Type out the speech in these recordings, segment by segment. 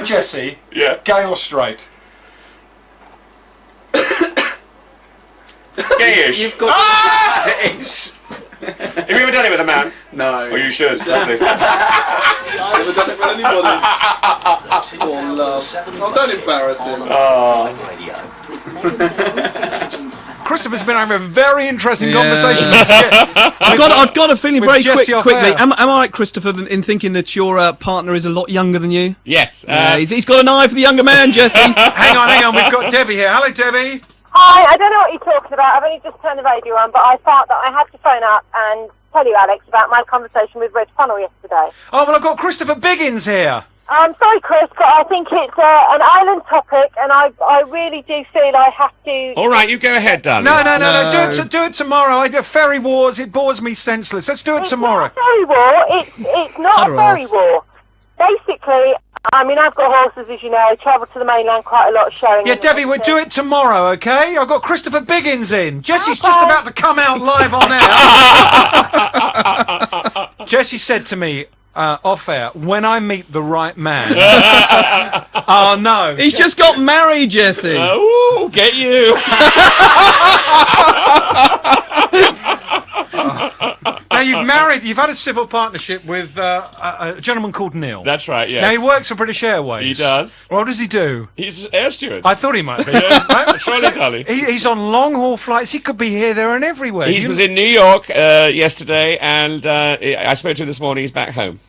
Jessie. Yeah. Gay or straight? Gayish. You've got... Have you ever done it with a man? No. Oh, you should. Lovely. I've never done it with anybody. Oh, love. Oh, don't embarrass him. Christopher's been having a very interesting conversation. I've got a feeling very quickly. Air. Am I right, Christopher, in thinking that your partner is a lot younger than you? Yes. He's got an eye for the younger man, Jesse. Hang on. We've got Debbie here. Hello, Debbie. Hi, I don't know what you're talking about. I've only just turned the radio on, but I thought that I had to phone up and tell you, Alex, about my conversation with Red Funnel yesterday. Oh, well, I've got Christopher Biggins here. Sorry, Chris, but I think it's an island topic, and I really do feel I have to... All right, you go ahead, darling. No. Do it tomorrow. I do ferry wars. It bores me senseless. Let's do it tomorrow. It's not a ferry war. It's not a ferry war. Basically, I mean, I've got horses, as you know. I travel to the mainland quite a lot showing... Yeah, Debbie, we'll do it tomorrow, okay? I've got Christopher Biggins in. Jesse's just about to come out live on air. Jesse said to me... off air, when I meet the right man. Oh no, he's just got married, Jesse. Oh, get you. Now you've had a civil partnership with a gentleman called Neil. That's right, yes. Now he works for British Airways. He does. What does he do? He's an air steward. I thought he might be. Surely, darling. He's on long haul flights. He could be here, there, and everywhere. He was in New York yesterday, and I spoke to him this morning. He's back home.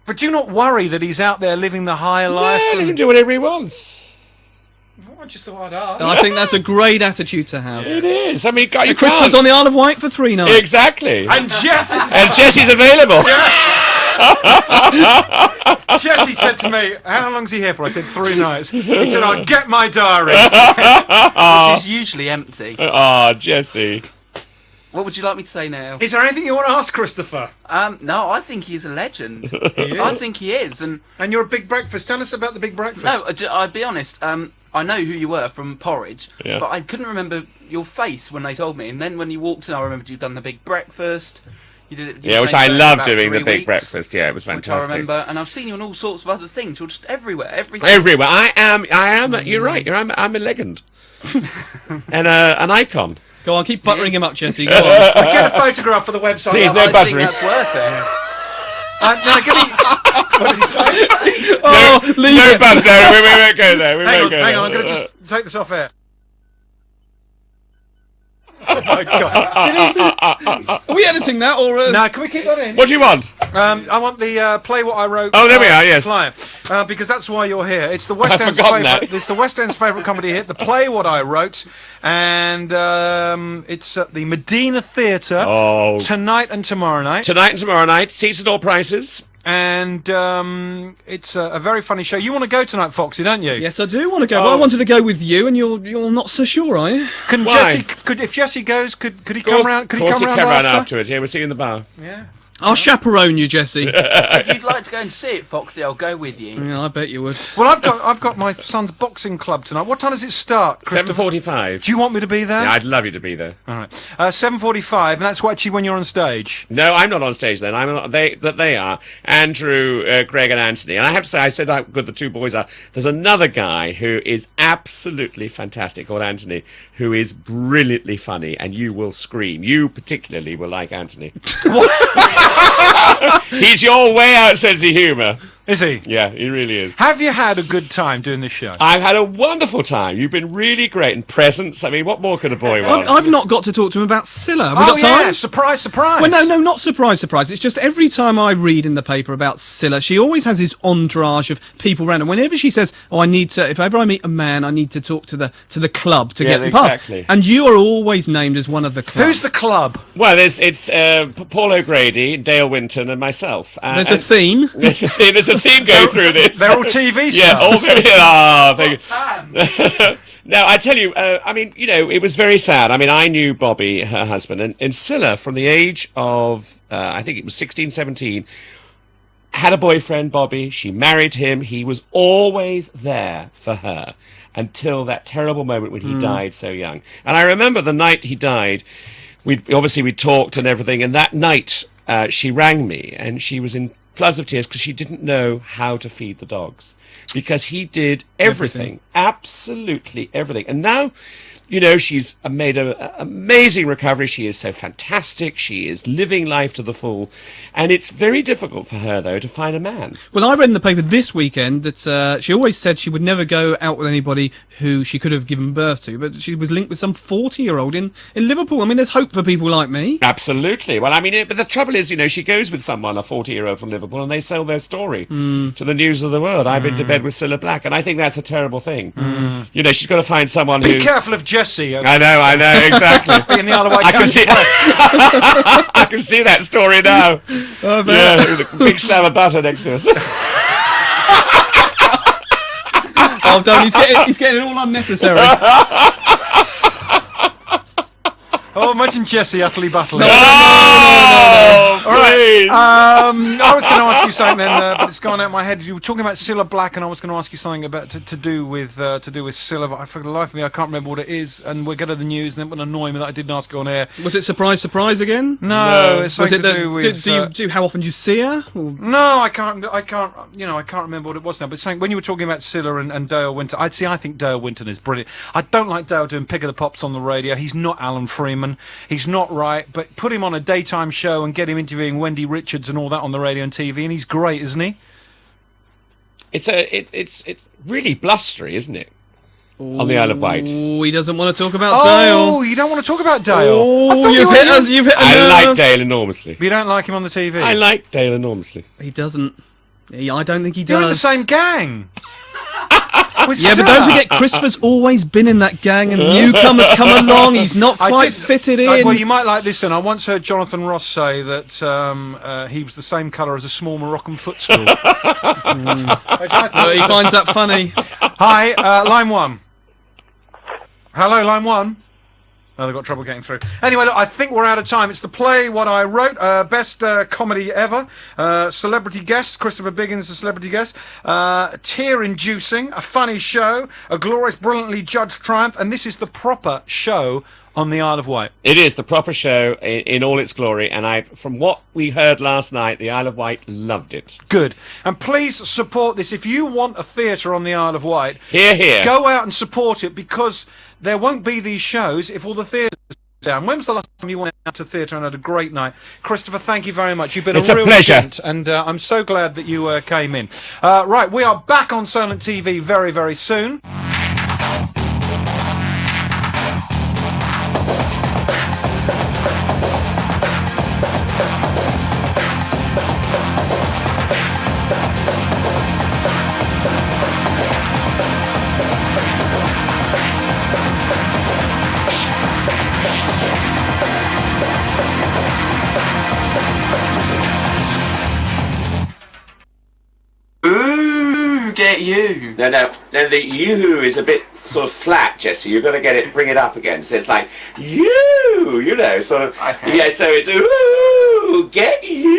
But do you not worry that he's out there living the high life? Yeah, he can do whatever he wants. I just thought I'd ask. I think that's a great attitude to have. It is. I mean, you Christopher's on the Isle of Wight for 3 nights. Exactly. And Jesse's available. Jesse said to me, how long's he here for? I said 3 nights. He said, I'll get my diary. Which is usually empty. Oh, Jesse. What would you like me to say now? Is there anything you want to ask Christopher? No, I think he's a legend. He is? I think he is. And you're a Big Breakfast. Tell us about the Big Breakfast. No, I'll be honest. I know who you were from Porridge, yeah. but I couldn't remember your face when they told me. And then when you walked in, I remembered you'd done the Big Breakfast. You did it. Yeah, which I love doing, the Big Breakfast. Yeah, it was fantastic. Which I remember, and I've seen you on all sorts of other things. You're just everywhere, everything. Everywhere. I am. You're right. I'm a legend, and an icon. Go on, keep buttering him up, Jesse. Go on. Get a photograph for the website. Please, no buttering. I think that's worth it. No, give me... What did he say? Oh, leave it. No, we won't go there. Hang on, I'm going to just take this off air. Oh my God! Are we editing that or? No, can we keep that in? What do you want? I want the play what I wrote. Oh, there we are. Yes. Flyer, because that's why you're here. It's the West End's favourite comedy hit. The play what I wrote, and it's at the Medina Theatre tonight and tomorrow night. Tonight and tomorrow night. Seats at all prices. And it's a very funny show. You want to go tonight, Foxie, don't you? Yes, I do want to go. Well, I wanted to go with you, and you're not so sure, are you? If Jesse goes, could he come round? Could he come round afterwards? Yeah, we'll see you in the bar. Yeah. I'll chaperone you, Jesse. If you'd like to go and see it, Foxy, I'll go with you. Yeah, I bet you would. Well, I've got my son's boxing club tonight. What time does it start, Christopher? 7:45. Do you want me to be there? Yeah, I'd love you to be there. All right. 7:45, and that's actually when you're on stage. No, I'm not on stage then. They are. Andrew, Greg and Anthony. And I have to say, I said how good the 2 boys are. There's another guy who is absolutely fantastic called Anthony, who is brilliantly funny, and you will scream. You particularly will like Anthony. He's your way out sense of humour. Is he? Yeah, he really is. Have you had a good time doing this show? I've had a wonderful time. You've been really great. And presents, I mean, what more could a boy want? I've not got to talk to him about Scylla. Have we got time? Yeah, surprise, surprise. Well, no, not surprise. It's just every time I read in the paper about Scylla, she always has this entourage of people around. And whenever she says, if ever I meet a man, I need to talk to the club to get them past. And you are always named as one of the club. Who's the club? Well, it's Paul O'Grady, Dale Winton, and myself. There's a theme. There's a theme going through this. They're all TV stars. Yeah, all very... thank you. Now, I tell you, I mean, it was very sad. I mean, I knew Bobby, her husband, and Scylla, from the age of, I think it was 16, 17, had a boyfriend, Bobby. She married him. He was always there for her until that terrible moment when he died so young. And I remember the night he died, we talked and everything, and that night she rang me, and she was in floods of tears because she didn't know how to feed the dogs, because he did everything. Absolutely everything. And now, you know, she's made an amazing recovery. She is so fantastic. She is living life to the full. And it's very difficult for her, though, to find a man. Well, I read in the paper this weekend that she always said she would never go out with anybody who she could have given birth to, but she was linked with some 40-year-old in Liverpool. I mean, there's hope for people like me. Absolutely. Well, I mean, but the trouble is, you know, she goes with someone, a 40-year-old from Liverpool, and they sell their story to the news of the world. I've been to bed with Cilla Black, and I think that's a terrible thing. You know, she's got to find someone who's... Be careful of Jesse. I know, exactly. In the Isle of Wight, I can see. I can see that story now. Oh, yeah, with a big slab of butter next to us. Oh, don't! He's getting it all unnecessary. Oh, imagine Jesse utterly battling. No, all right. I was going to ask you something then, but it's gone out of my head. You were talking about Cilla Black, and I was going to ask you something about to do with Cilla. But for the life of me, I can't remember what it is. And we'll go to the news, and it would annoy me that I didn't ask you on air. Was it surprise again? No, it's something to do with. How often do you see her? Or? No, I can't. You know, I can't remember what it was now. But saying when you were talking about Cilla and Dale Winton, I think Dale Winton is brilliant. I don't like Dale doing Pick of the Pops on the radio. He's not Alan Freeman. He's not right, but put him on a daytime show and get him interviewing Wendy Richards and all that on the radio and TV, and he's great, isn't he? It's really blustery, isn't it? On the Isle of Wight. Oh, he doesn't want to talk about Dale. Oh, you don't want to talk about Dale. Oh, you've hit I like Dale enormously. But you don't like him on the TV. I like Dale enormously. He doesn't. I don't think he does. You're in the same gang. Yeah, but don't forget, Christopher's always been in that gang, and newcomers come along. He's not quite fitted in. Well, you might like this. And I once heard Jonathan Ross say that he was the same colour as a small Moroccan footstool. He finds that funny. Hi, line one. Hello, line one. Oh, they've got trouble getting through. Anyway, look, I think we're out of time. It's the play What I Wrote, best comedy ever. Celebrity guest, Christopher Biggins, a celebrity guest. Tear-inducing, a funny show, a glorious, brilliantly judged triumph, and this is the proper show on the Isle of Wight. It is the proper show in all its glory, and from what we heard last night, the Isle of Wight loved it. Good. And please support this. If you want a theatre on the Isle of Wight, hear. Go out and support it, because there won't be these shows if all the theatres are down. When was the last time you went out to theatre and had a great night? Christopher, thank you very much. You've been a real pleasure. gent, and I'm so glad that you came in. Right, we are back on Solent TV very, very soon. Get you. No, the you is a bit sort of flat, Jesse. You've got to bring it up again. So it's like you know, sort of. Okay. Yeah, so it's ooh, get you.